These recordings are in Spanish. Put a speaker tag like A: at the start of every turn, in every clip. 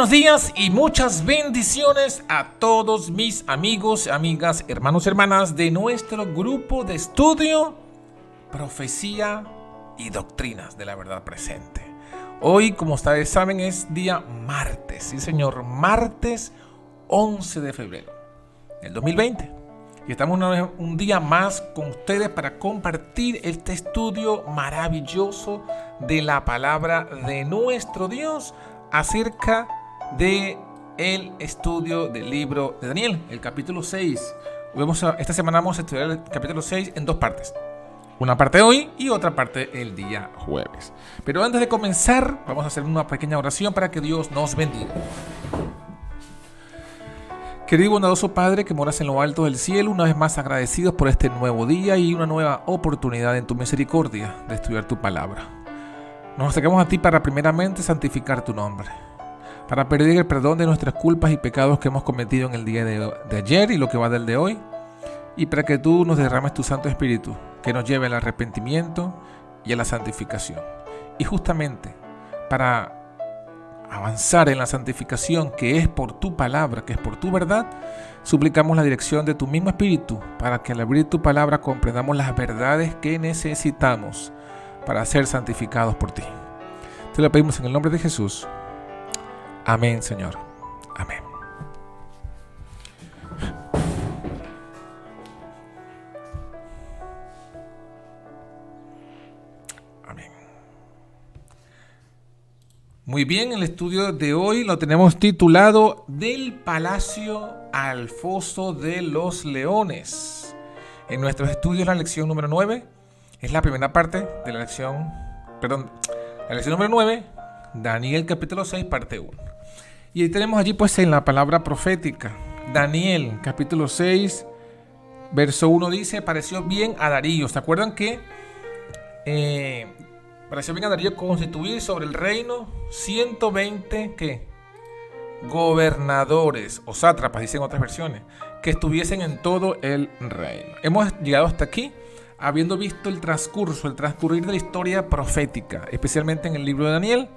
A: buenos días y muchas bendiciones a todos mis amigos, amigas, hermanos, hermanas de nuestro grupo de estudio Profecía y Doctrinas de la Verdad Presente. Hoy, como ustedes saben, es día martes, sí señor, martes 11 de febrero del 2020. Y estamos un día más con ustedes para compartir este estudio maravilloso de la palabra de nuestro Dios acerca de el estudio del libro de Daniel, el capítulo 6. Esta semana vamos a estudiar el capítulo 6 en dos partes. Una parte hoy y otra parte el día jueves. Pero antes de comenzar, vamos a hacer una pequeña oración para que Dios nos bendiga. Querido y bondadoso Padre que moras en lo alto del cielo, una vez más agradecidos por este nuevo día y una nueva oportunidad en tu misericordia de estudiar tu palabra. Nos acercamos a ti para primeramente santificar tu nombre, para pedir el perdón de nuestras culpas y pecados que hemos cometido en el día de ayer y lo que va del de hoy, y para que tú nos derrames tu Santo Espíritu, que nos lleve al arrepentimiento y a la santificación. Y justamente para avanzar en la santificación, que es por tu palabra, que es por tu verdad, suplicamos la dirección de tu mismo Espíritu, para que al abrir tu palabra comprendamos las verdades que necesitamos para ser santificados por ti. Te lo pedimos en el nombre de Jesús. Amén, Señor. Amén. Amén. Muy bien, el estudio de hoy lo tenemos titulado Del Palacio al Foso de los Leones. En nuestros estudios la lección número 9 es la primera parte de la lección número 9, Daniel capítulo 6, parte 1. Y tenemos allí pues en la palabra profética, Daniel capítulo 6, verso 1 dice, pareció bien a Darío. ¿Se acuerdan que pareció bien a Darío constituir sobre el reino 120 ¿qué? Gobernadores o sátrapas, dicen otras versiones, que estuviesen en todo el reino? Hemos llegado hasta aquí habiendo visto el transcurrir de la historia profética, especialmente en el libro de Daniel.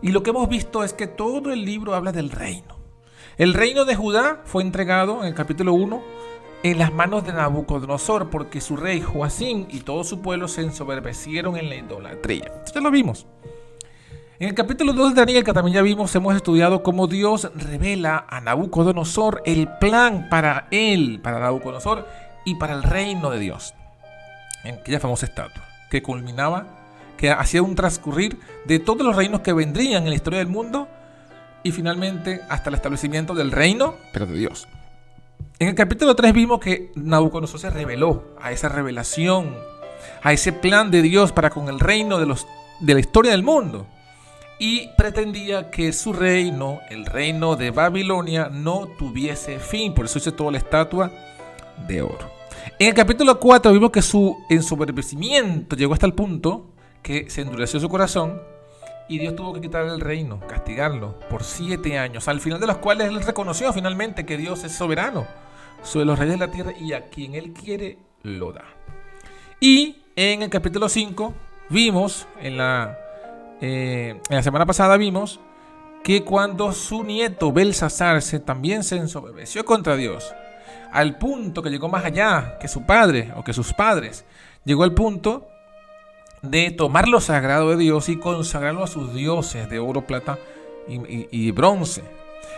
A: Y lo que hemos visto es que todo el libro habla del reino. El reino de Judá fue entregado en el capítulo 1 en las manos de Nabucodonosor, porque su rey Joacim y todo su pueblo se ensoberbecieron en la idolatría. Esto lo vimos. En el capítulo 2 de Daniel, que también ya vimos, hemos estudiado cómo Dios revela a Nabucodonosor el plan para Nabucodonosor y para el reino de Dios. En aquella famosa estatua que que hacía un transcurrir de todos los reinos que vendrían en la historia del mundo y finalmente hasta el establecimiento del reino, pero de Dios. En el capítulo 3 vimos que Nabucodonosor se reveló a esa revelación, a ese plan de Dios para con el reino de la historia del mundo, y pretendía que su reino, el reino de Babilonia, no tuviese fin. Por eso hizo toda la estatua de oro. En el capítulo 4 vimos que su ensoberbecimiento llegó hasta el punto que se endureció su corazón y Dios tuvo que quitarle el reino, castigarlo por 7 años, al final de los cuales él reconoció finalmente que Dios es soberano sobre los reyes de la tierra y a quien él quiere lo da. Y en el capítulo 5 vimos, en la semana pasada vimos que cuando su nieto Belsasar también se ensoberbeció contra Dios, al punto que llegó más allá que su padre o que sus padres, llegó al punto de tomar lo sagrado de Dios y consagrarlo a sus dioses de oro, plata y bronce.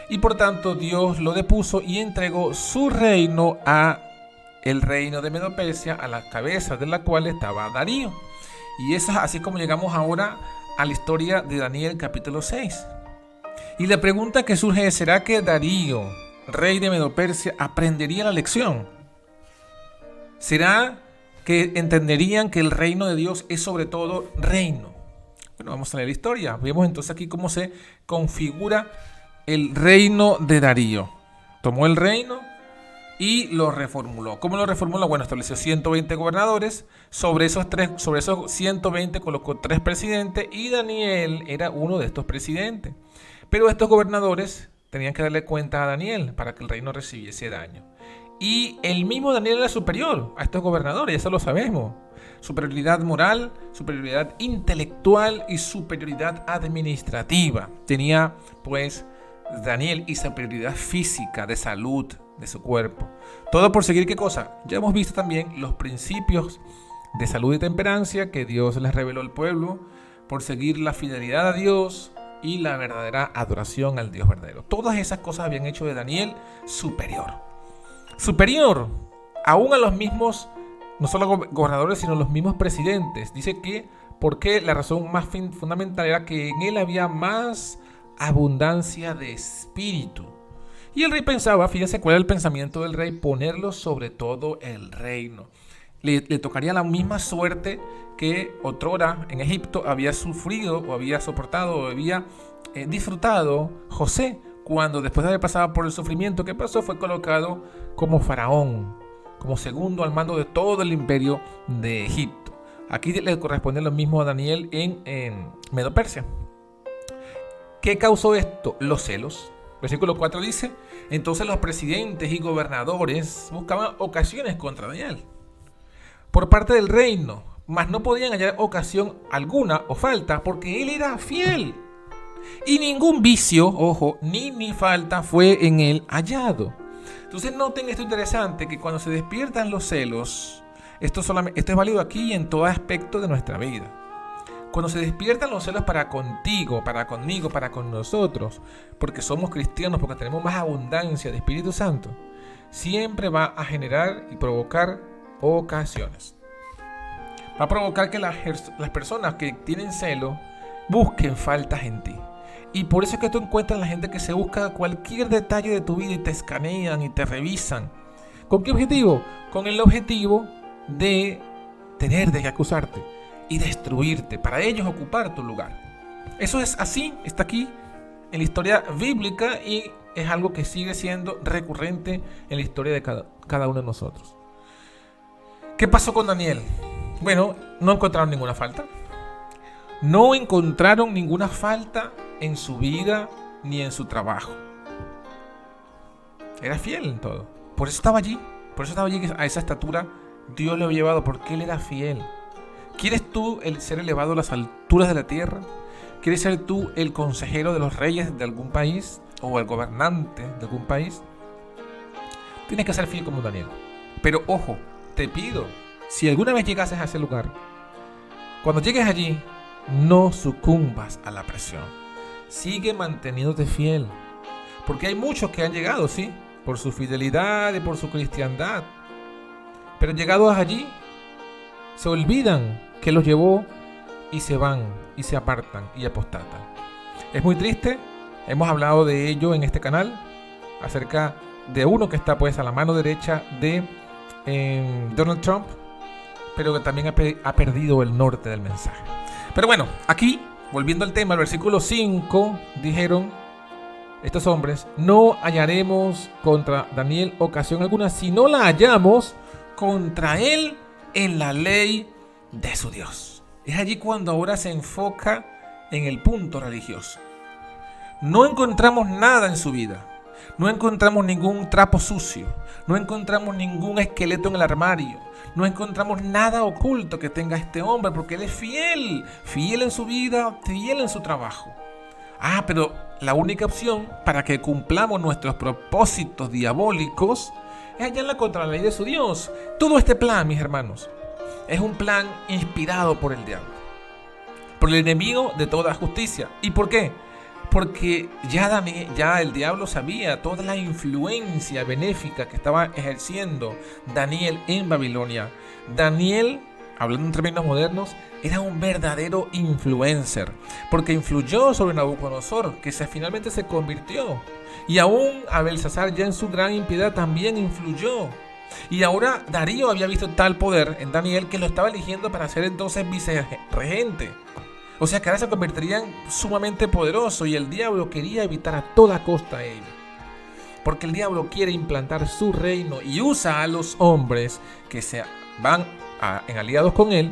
A: Y por tanto Dios lo depuso y entregó su reino a el reino de Medo-Persia, a la cabeza de la cual estaba Darío. Y es así como llegamos ahora a la historia de Daniel capítulo 6. Y la pregunta que surge es, ¿será que Darío, rey de Medo-Persia, aprendería la lección? ¿Será que entenderían que el reino de Dios es sobre todo reino? Bueno, vamos a leer la historia. Vemos entonces aquí cómo se configura el reino de Darío. Tomó el reino y lo reformuló. ¿Cómo lo reformuló? Bueno, estableció 120 gobernadores. Sobre esos 120 colocó 3 presidentes y Daniel era uno de estos presidentes. Pero estos gobernadores tenían que darle cuenta a Daniel para que el reino recibiese daño. Y el mismo Daniel era superior a estos gobernadores, eso lo sabemos. Superioridad moral, superioridad intelectual y superioridad administrativa. Tenía pues de Daniel y superioridad física, de salud, de su cuerpo. Todo por seguir ¿qué cosa? Ya hemos visto también los principios de salud y temperancia que Dios les reveló al pueblo, por seguir la fidelidad a Dios y la verdadera adoración al Dios verdadero. Todas esas cosas habían hecho de Daniel superior. Superior aún a los mismos, no solo gobernadores, sino los mismos presidentes. Dice que porque la razón más fundamental era que en él había más abundancia de espíritu. Y el rey pensaba, fíjense cuál era el pensamiento del rey, ponerlo sobre todo el reino. Le tocaría la misma suerte que otrora en Egipto había sufrido o había soportado o había disfrutado José, cuando después de haber pasado por el sufrimiento que pasó fue colocado como faraón, como segundo al mando de todo el imperio de Egipto. Aquí le corresponde lo mismo a Daniel en Medo-Persia. ¿Qué causó esto? Los celos. Versículo 4 dice: entonces los presidentes y gobernadores buscaban ocasiones contra Daniel por parte del reino, mas no podían hallar ocasión alguna o falta, porque él era fiel. Y ningún vicio, ojo, ni falta fue en él hallado. Entonces noten esto interesante, que cuando se despiertan los celos, esto es válido aquí y en todo aspecto de nuestra vida. Cuando se despiertan los celos para contigo, para conmigo, para con nosotros, porque somos cristianos, porque tenemos más abundancia de Espíritu Santo, siempre va a generar y provocar ocasiones. Va a provocar que las personas que tienen celo busquen faltas en ti. Y por eso es que tú encuentras a la gente que se busca cualquier detalle de tu vida y te escanean y te revisan. ¿Con qué objetivo? Con el objetivo de tener de qué acusarte y destruirte, para ellos ocupar tu lugar. Eso es así, está aquí en la historia bíblica y es algo que sigue siendo recurrente en la historia de cada uno de nosotros. ¿Qué pasó con Daniel? Bueno, no encontraron ninguna falta. No encontraron ninguna falta en su vida ni en su trabajo. Era fiel en todo. Por eso estaba allí. Por eso estaba allí, a esa estatura Dios lo había llevado, porque él era fiel. ¿Quieres tú ser elevado a las alturas de la tierra? ¿Quieres ser tú el consejero de los reyes de algún país o el gobernante de algún país? Tienes que ser fiel como Daniel. Pero ojo, te pido, si alguna vez llegases a ese lugar, cuando llegues allí, no sucumbas a la presión. Sigue manteniéndote fiel. Porque hay muchos que han llegado, sí, por su fidelidad y por su cristiandad. Pero llegados allí, se olvidan que los llevó y se van y se apartan y apostatan. Es muy triste. Hemos hablado de ello en este canal, acerca de uno que está pues a la mano derecha de Donald Trump, pero que también ha perdido el norte del mensaje. Pero bueno, aquí, volviendo al tema, el versículo 5, dijeron estos hombres: no hallaremos contra Daniel ocasión alguna, si no la hallamos contra él en la ley de su Dios. Es allí cuando ahora se enfoca en el punto religioso. No encontramos nada en su vida. No encontramos ningún trapo sucio. No encontramos ningún esqueleto en el armario. No encontramos nada oculto que tenga este hombre, porque él es fiel. Fiel en su vida, fiel en su trabajo. Pero la única opción para que cumplamos nuestros propósitos diabólicos es hallarla contra la ley de su Dios. Todo este plan, mis hermanos, es un plan inspirado por el diablo, por el enemigo de toda justicia. ¿Y por qué? Porque ya el diablo sabía toda la influencia benéfica que estaba ejerciendo Daniel en Babilonia. Daniel, hablando en términos modernos, era un verdadero influencer, porque influyó sobre Nabucodonosor, que finalmente se convirtió. Y aún a Belsasar, ya en su gran impiedad, también influyó. Y ahora Darío había visto tal poder en Daniel que lo estaba eligiendo para ser entonces vicerregente. O sea que ahora se convertiría en sumamente poderoso, y el diablo quería evitar a toda costa ello. Porque el diablo quiere implantar su reino y usa a los hombres que se van en aliados con él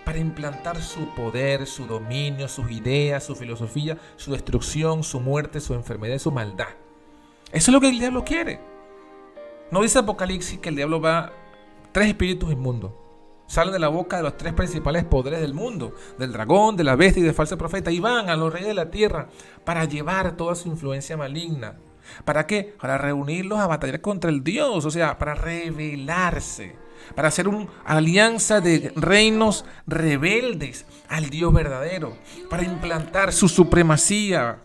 A: para implantar su poder, su dominio, sus ideas, su filosofía, su destrucción, su muerte, su enfermedad y su maldad. Eso es lo que el diablo quiere. No dice Apocalipsis que el diablo va 3 espíritus inmundos. Salen de la boca de los tres principales poderes del mundo, del dragón, de la bestia y del falso profeta, y van a los reyes de la tierra para llevar toda su influencia maligna. ¿Para qué? Para reunirlos a batallar contra el Dios, o sea, para rebelarse, para hacer una alianza de reinos rebeldes al Dios verdadero, para implantar su supremacía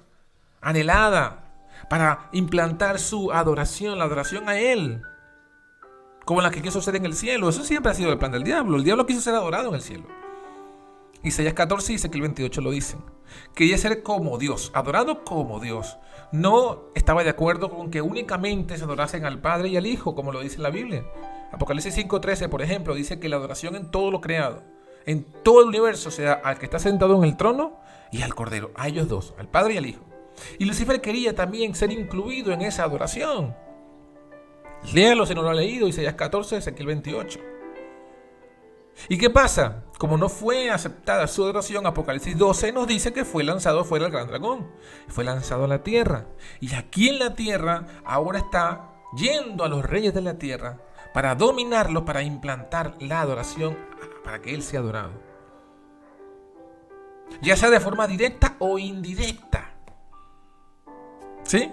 A: anhelada, para implantar su adoración, la adoración a Él, como la que quiso ser en el cielo. Eso siempre ha sido el plan del diablo. El diablo quiso ser adorado en el cielo. Isaías 14 y Ezequiel 28 lo dicen. Quería ser como Dios, adorado como Dios. No estaba de acuerdo con que únicamente se adorasen al Padre y al Hijo, como lo dice la Biblia. Apocalipsis 5:13, por ejemplo, dice que la adoración en todo lo creado, en todo el universo, sea al que está sentado en el trono y al Cordero, a ellos dos, al Padre y al Hijo. Y Lucifer quería también ser incluido en esa adoración. Léalo si no lo ha leído, Isaías 14, Ezequiel 28. ¿Y qué pasa? Como no fue aceptada su adoración, Apocalipsis 12 nos dice que fue lanzado fuera el gran dragón. Fue lanzado a la tierra. Y aquí en la tierra ahora está yendo a los reyes de la tierra para dominarlos, para implantar la adoración, para que Él sea adorado. Ya sea de forma directa o indirecta. ¿Sí?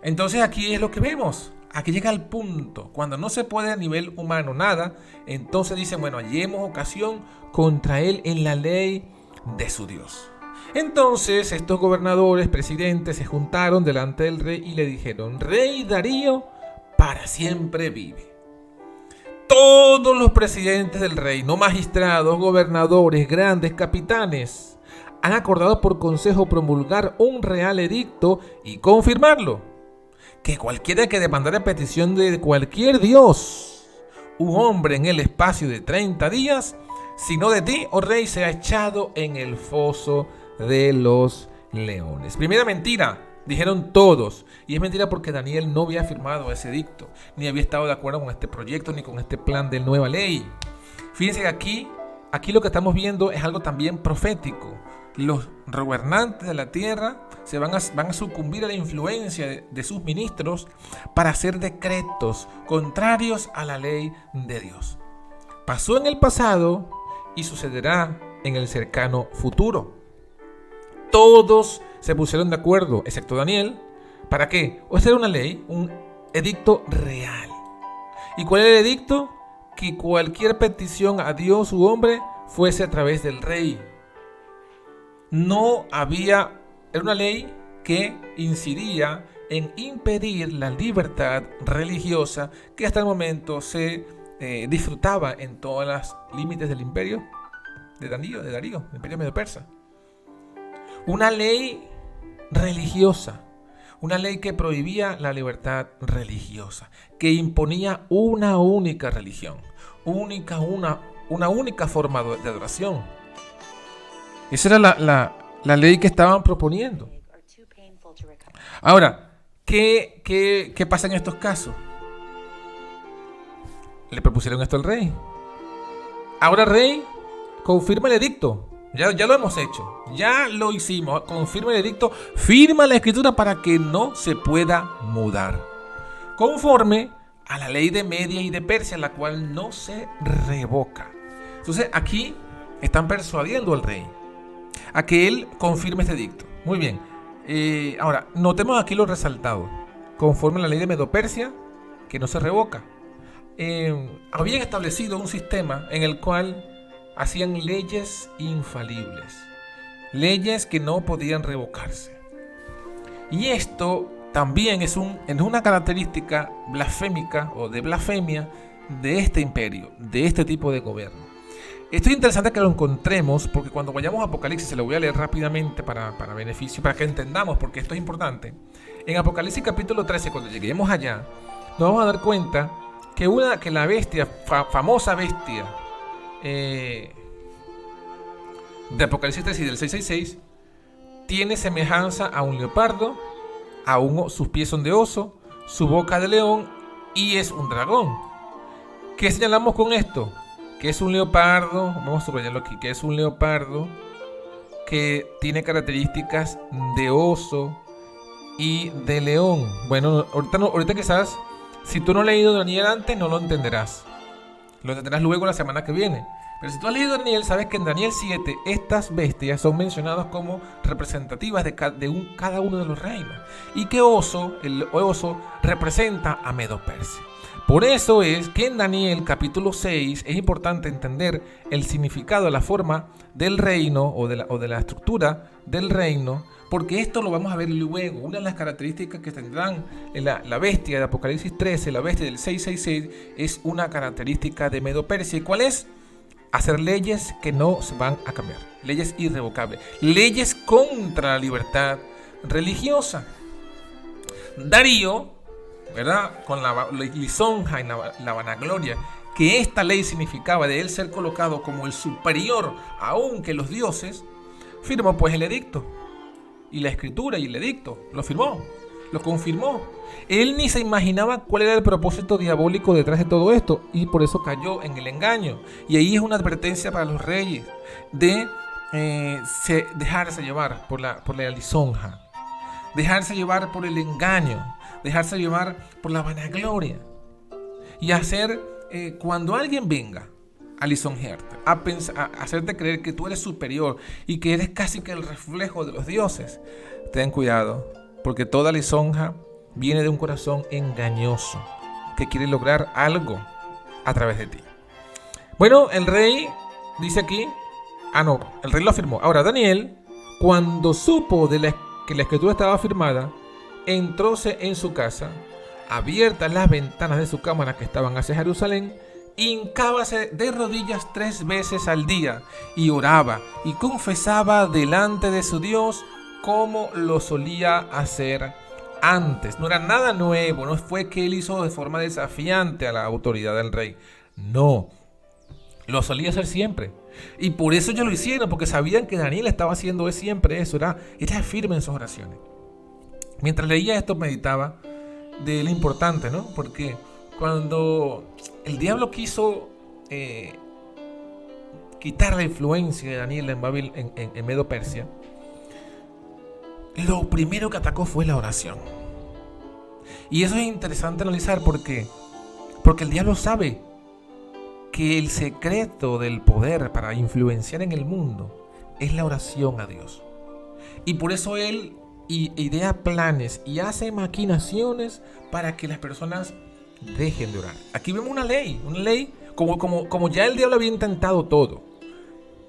A: Entonces aquí es lo que vemos. Aquí llega el punto, cuando no se puede a nivel humano nada, entonces dicen, bueno, hallemos ocasión contra él en la ley de su Dios. Entonces estos gobernadores, presidentes, se juntaron delante del rey y le dijeron, Rey Darío, para siempre vive. Todos los presidentes del reino, magistrados, gobernadores, grandes capitanes, han acordado por consejo promulgar un real edicto y confirmarlo. Que cualquiera que demandara petición de cualquier dios, un hombre en el espacio de 30 días, si no de ti, oh rey, sea echado en el foso de los leones. Primera mentira, dijeron todos. Y es mentira porque Daniel no había firmado ese edicto, ni había estado de acuerdo con este proyecto, ni con este plan de nueva ley. Fíjense que aquí lo que estamos viendo es algo también profético. Los gobernantes de la tierra van a sucumbir a la influencia de sus ministros para hacer decretos contrarios a la ley de Dios. Pasó en el pasado y sucederá en el cercano futuro. Todos se pusieron de acuerdo, excepto Daniel. ¿Para qué? O sea, era una ley, un edicto real. ¿Y cuál era el edicto? Que cualquier petición a Dios u hombre fuese a través del rey. Era una ley que incidía en impedir la libertad religiosa que hasta el momento se disfrutaba en todos los límites del imperio de Darío, el imperio medio persa. Una ley religiosa, una ley que prohibía la libertad religiosa, que imponía una única religión, una única forma de adoración. Esa era la ley que estaban proponiendo. Ahora, ¿qué pasa en estos casos? Le propusieron esto al rey. Ahora, rey, confirma el edicto. Ya lo hemos hecho. Ya lo hicimos. Confirma el edicto. Firma la escritura para que no se pueda mudar. Conforme a la ley de Media y de Persia, la cual no se revoca. Entonces, aquí están persuadiendo al rey a que él confirme este edicto. Muy bien. Ahora, notemos aquí lo resaltado. Conforme a la ley de Medo-Persia, que no se revoca. Habían establecido un sistema en el cual hacían leyes infalibles. Leyes que no podían revocarse. Y esto también es una característica blasfémica o de blasfemia de este imperio, de este tipo de gobierno. Esto es interesante que lo encontremos porque cuando vayamos a Apocalipsis, se lo voy a leer rápidamente para beneficio, para que entendamos, porque esto es importante. En Apocalipsis capítulo 13, cuando lleguemos allá, nos vamos a dar cuenta que la bestia, famosa bestia de Apocalipsis 13 y del 666, tiene semejanza a un leopardo, sus pies son de oso, su boca de león y es un dragón. ¿Qué señalamos con esto? Que es un leopardo, vamos a subrayarlo aquí, que es un leopardo que tiene características de oso y de león. Bueno, ahorita quizás, si tú no has leído Daniel antes, no lo entenderás. Lo entenderás luego la semana que viene. Pero si tú has leído Daniel, sabes que en Daniel 7 estas bestias son mencionadas como representativas de cada uno de los reinos. Y que el oso representa a Medo-Persia. Por eso es que en Daniel capítulo 6 es importante entender el significado, la forma del reino o de la estructura del reino, porque esto lo vamos a ver luego. Una de las características que tendrán la bestia de Apocalipsis 13, la bestia del 666, es una característica de Medo-Persia. ¿Y cuál es? Hacer leyes que no se van a cambiar, leyes irrevocables, leyes contra la libertad religiosa. Darío, ¿verdad? Con la lisonja y la vanagloria que esta ley significaba de él ser colocado como el superior aún que los dioses, firmó pues el edicto. Y la escritura y el edicto lo firmó, lo confirmó. Él ni se imaginaba cuál era el propósito diabólico detrás de todo esto, y por eso cayó en el engaño. Y ahí es una advertencia para los reyes de dejarse llevar por la lisonja, dejarse llevar por el engaño, dejarse llevar por la vanagloria, y hacer cuando alguien venga a lisonjearte, a hacerte creer que tú eres superior y que eres casi que el reflejo de los dioses, ten cuidado, porque toda lisonja viene de un corazón engañoso que quiere lograr algo a través de ti. Bueno, el rey dice aquí, el rey lo afirmó. Ahora Daniel, cuando supo que la escritura estaba firmada, entróse en su casa, abiertas las ventanas de su cámara que estaban hacia Jerusalén, hincábase de rodillas 3 veces al día y oraba y confesaba delante de su Dios como lo solía hacer antes. No era nada nuevo, no fue que él hizo de forma desafiante a la autoridad del rey. No, lo solía hacer siempre. Y por eso ellos lo hicieron, porque sabían que Daniel estaba haciendo siempre eso, era firme en sus oraciones. Mientras leía esto meditaba de lo importante, ¿no? Porque cuando el diablo quiso quitar la influencia de Daniel en Medo-Persia, lo primero que atacó fue la oración. Y eso es interesante analizar porque el diablo sabe que el secreto del poder para influenciar en el mundo es la oración a Dios. Y por eso él idea planes y hace maquinaciones para que las personas dejen de orar. Aquí vemos una ley como ya el diablo había intentado todo,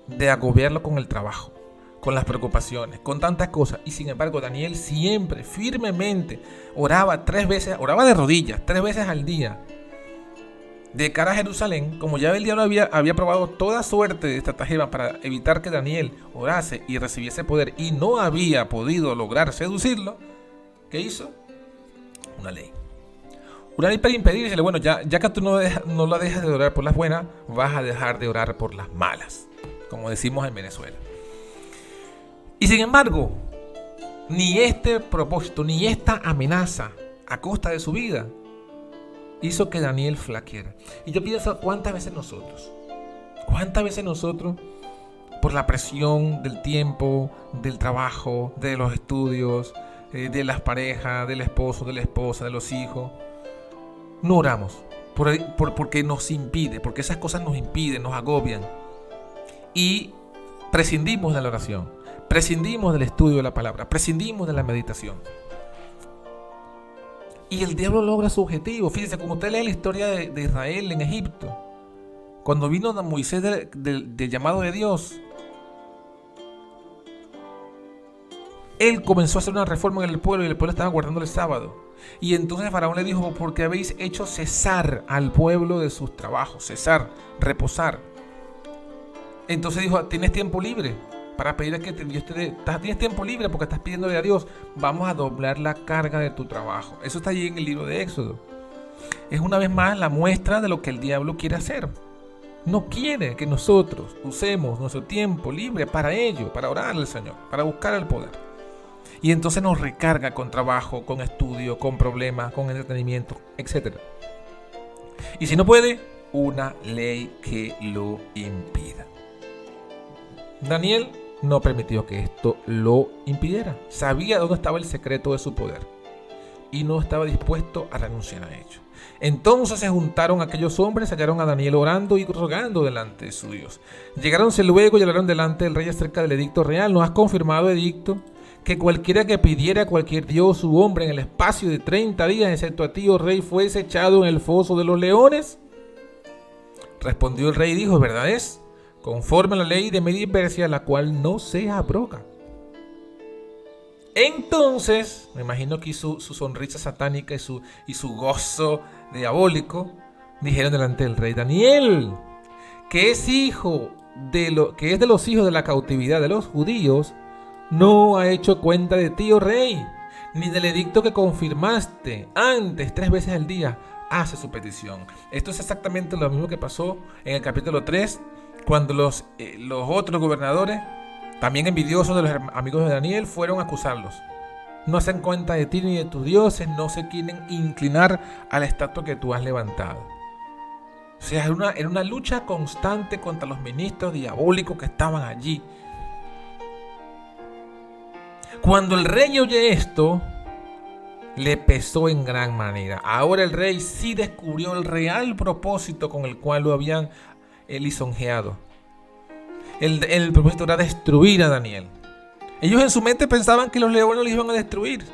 A: de agobiarlo con el trabajo, con las preocupaciones, con tantas cosas. Y sin embargo Daniel siempre, firmemente, oraba 3 veces, oraba de rodillas 3 veces al día, de cara a Jerusalén. Como ya el diablo había probado toda suerte de estratagema para evitar que Daniel orase y recibiese poder, y no había podido lograr seducirlo, ¿qué hizo? Una ley para impedirle, bueno, ya que tú no la dejas de orar por las buenas, vas a dejar de orar por las malas, como decimos en Venezuela. Y sin embargo, ni este propósito, ni esta amenaza a costa de su vida hizo que Daniel flaqueara. Y yo pienso, ¿cuántas veces nosotros, por la presión del tiempo, del trabajo, de los estudios, de las parejas, del esposo, de la esposa, de los hijos, no oramos? Porque nos impide, porque esas cosas nos impiden, nos agobian. Y prescindimos de la oración, prescindimos del estudio de la palabra, prescindimos de la meditación. Y el diablo logra su objetivo. Fíjense, como usted lee la historia de Israel en Egipto, cuando vino Moisés del llamado de Dios, él comenzó a hacer una reforma en el pueblo y el pueblo estaba guardando el sábado. Y entonces el faraón le dijo: porque habéis hecho cesar al pueblo de sus trabajos, cesar, reposar. Entonces dijo: tienes tiempo libre para pedir a que Dios tienes tiempo libre porque estás pidiéndole a Dios, vamos a doblar la carga de tu trabajo. Eso está allí en el libro de Éxodo. Es una vez más la muestra de lo que el diablo quiere hacer. No quiere que nosotros usemos nuestro tiempo libre para ello, para orar al Señor, para buscar el poder. Y entonces nos recarga con trabajo, con estudio, con problemas, con entretenimiento, etc. Y si no puede, una ley que lo impida. Daniel no permitió que esto lo impidiera. Sabía dónde estaba el secreto de su poder. y no estaba dispuesto a renunciar a ello. Entonces se juntaron aquellos hombres, hallaron a Daniel orando y rogando delante de su Dios. Llegáronse luego y hablaron delante del rey acerca del edicto real. ¿No has confirmado, edicto, que cualquiera que pidiera a cualquier dios u hombre en el espacio de 30 días, excepto a ti, oh rey, fuese echado en el foso de los leones? Respondió el rey y dijo: verdad es, conforme a la ley de Media y Persia, la cual no se abroga. Entonces, me imagino que su sonrisa satánica y su gozo diabólico, dijeron delante del rey: Daniel, que es de los hijos de la cautividad de los judíos, no ha hecho cuenta de ti, oh rey, ni del edicto que confirmaste antes 3 veces al día, hace su petición. Esto es exactamente lo mismo que pasó en el capítulo 3, cuando los otros gobernadores, también envidiosos de los amigos de Daniel, fueron a acusarlos. No hacen cuenta de ti ni de tus dioses, no se quieren inclinar a la estatua que tú has levantado. O sea, era una lucha constante contra los ministros diabólicos que estaban allí. Cuando el rey oye esto, le pesó en gran manera. Ahora el rey sí descubrió el real propósito con el cual lo habían lisonjeado. El propósito era destruir a Daniel. Ellos en su mente pensaban que los leones los iban a destruir.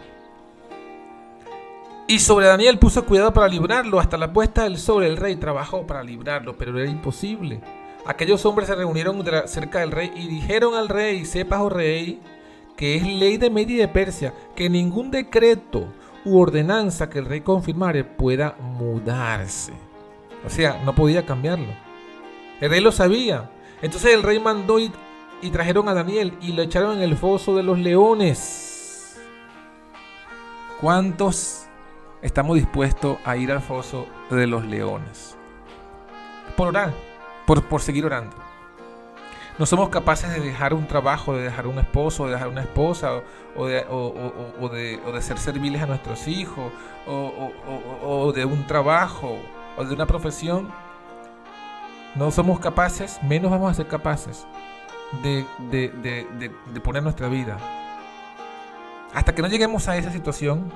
A: Y sobre Daniel puso cuidado para librarlo. Hasta la puesta del sol el rey trabajó para librarlo, pero era imposible. Aquellos hombres se reunieron cerca del rey y dijeron al rey: sepas, oh rey, que es ley de Media y de Persia, que ningún decreto u ordenanza que el rey confirmare pueda mudarse. O sea, no podía cambiarlo. El rey lo sabía. Entonces el rey mandó y trajeron a Daniel y lo echaron en el foso de los leones. ¿Cuántos estamos dispuestos a ir al foso de los leones? Por orar, por seguir orando. No somos capaces de dejar un trabajo, de dejar un esposo, de dejar una esposa, o de ser serviles a nuestros hijos, o de un trabajo, o de una profesión. No somos capaces, menos vamos a ser capaces de poner nuestra vida. Hasta que no lleguemos a esa situación,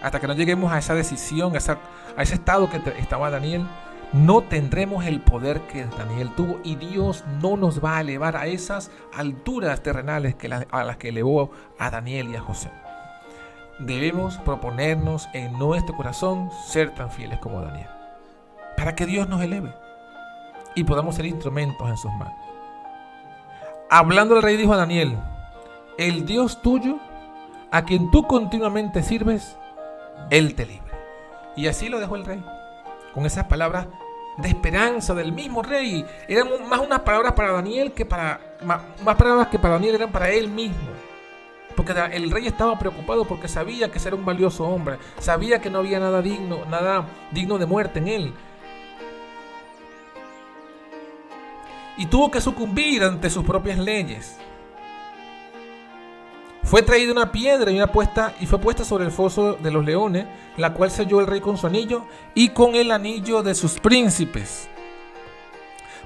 A: hasta que no lleguemos a esa decisión, a ese estado que estaba Daniel, no tendremos el poder que Daniel tuvo, y Dios no nos va a elevar a esas alturas terrenales a las que elevó a Daniel y a José. Debemos proponernos en nuestro corazón ser tan fieles como Daniel, para que Dios nos eleve y podamos ser instrumentos en sus manos. Hablando el rey dijo a Daniel: el Dios tuyo, a quien tú continuamente sirves, Él te libre. Y así lo dejó el rey, con esas palabras de esperanza del mismo rey. Eran más unas palabras para Daniel más palabras que para Daniel eran para él mismo. Porque el rey estaba preocupado porque sabía que era un valioso hombre, sabía que no había nada digno de muerte en él. Y tuvo que sucumbir ante sus propias leyes. Fue traída una piedra y fue puesta sobre el foso de los leones, la cual selló el rey con su anillo y con el anillo de sus príncipes,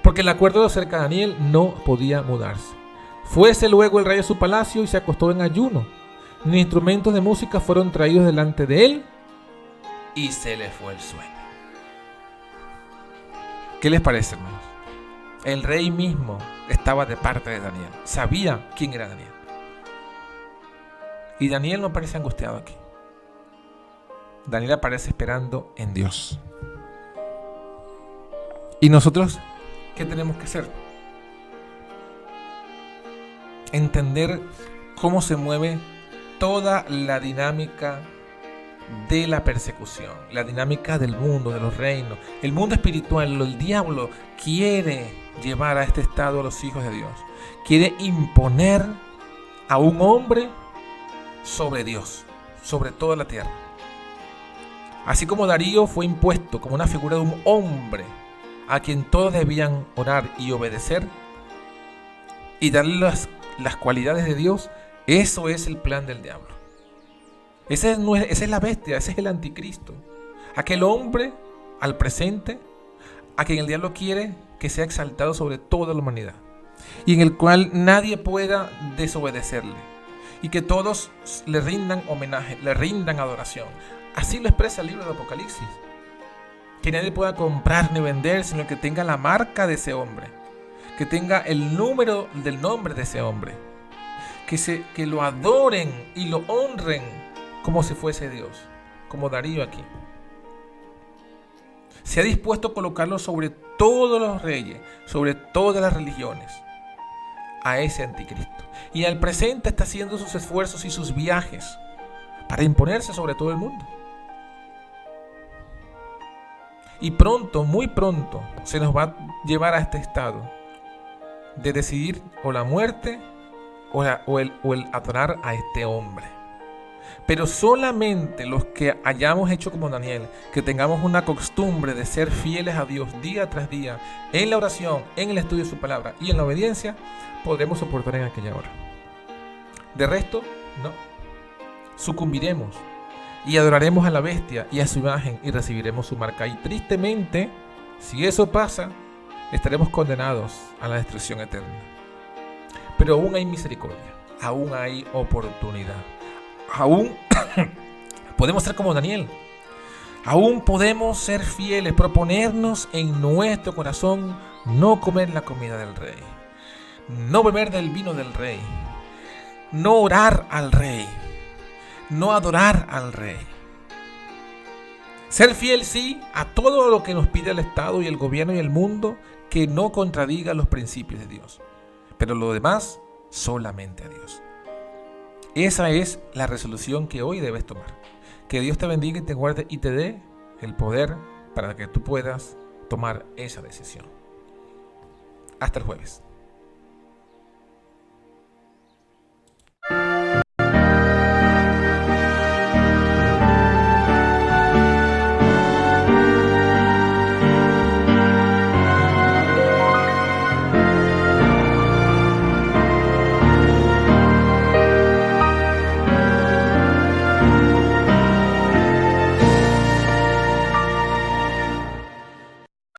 A: porque el acuerdo acerca de Daniel no podía mudarse. Fuese luego el rey a su palacio y se acostó en ayuno. Ni instrumentos de música fueron traídos delante de él, y se le fue el sueño. ¿Qué les parece, hermanos? El rey mismo estaba de parte de Daniel, sabía quién era Daniel. Y Daniel no parece angustiado aquí. Daniel aparece esperando en Dios. ¿Y nosotros qué tenemos que hacer? Entender cómo se mueve toda la dinámica de la persecución, la dinámica del mundo, de los reinos, el mundo espiritual. El diablo quiere llevar a este estado a los hijos de Dios. Quiere imponer a un hombre sobre Dios, sobre toda la tierra. Así como Darío fue impuesto como una figura de un hombre a quien todos debían orar y obedecer y darle las cualidades de Dios, eso es el plan del diablo. Esa es la bestia, ese es el anticristo. Aquel hombre al presente a quien el diablo quiere que sea exaltado sobre toda la humanidad y en el cual nadie pueda desobedecerle. Y que todos le rindan homenaje, le rindan adoración. Así lo expresa el libro de Apocalipsis. Que nadie pueda comprar ni vender, sino que tenga la marca de ese hombre. Que tenga el número del nombre de ese hombre. Que lo adoren y lo honren como si fuese Dios. Como Darío aquí. Se ha dispuesto a colocarlo sobre todos los reyes, sobre todas las religiones, a ese anticristo. Y al presente está haciendo sus esfuerzos y sus viajes para imponerse sobre todo el mundo. Y pronto, muy pronto, se nos va a llevar a este estado de decidir o la muerte o el adorar a este hombre. Pero solamente los que hayamos hecho como Daniel, que tengamos una costumbre de ser fieles a Dios día tras día, en la oración, en el estudio de su palabra y en la obediencia, podremos soportar en aquella hora. De resto, no. Sucumbiremos y adoraremos a la bestia y a su imagen y recibiremos su marca. Y tristemente, si eso pasa, estaremos condenados a la destrucción eterna. Pero aún hay misericordia, aún hay oportunidad. Aún podemos ser como Daniel. Aún podemos ser fieles, proponernos en nuestro corazón no comer la comida del rey, no beber del vino del rey, no orar al rey, no adorar al rey. Ser fiel, sí, a todo lo que nos pide el Estado y el gobierno y el mundo, que no contradiga los principios de Dios. Pero lo demás, solamente a Dios. Esa es la resolución que hoy debes tomar. Que Dios te bendiga y te guarde y te dé el poder para que tú puedas tomar esa decisión. Hasta el jueves.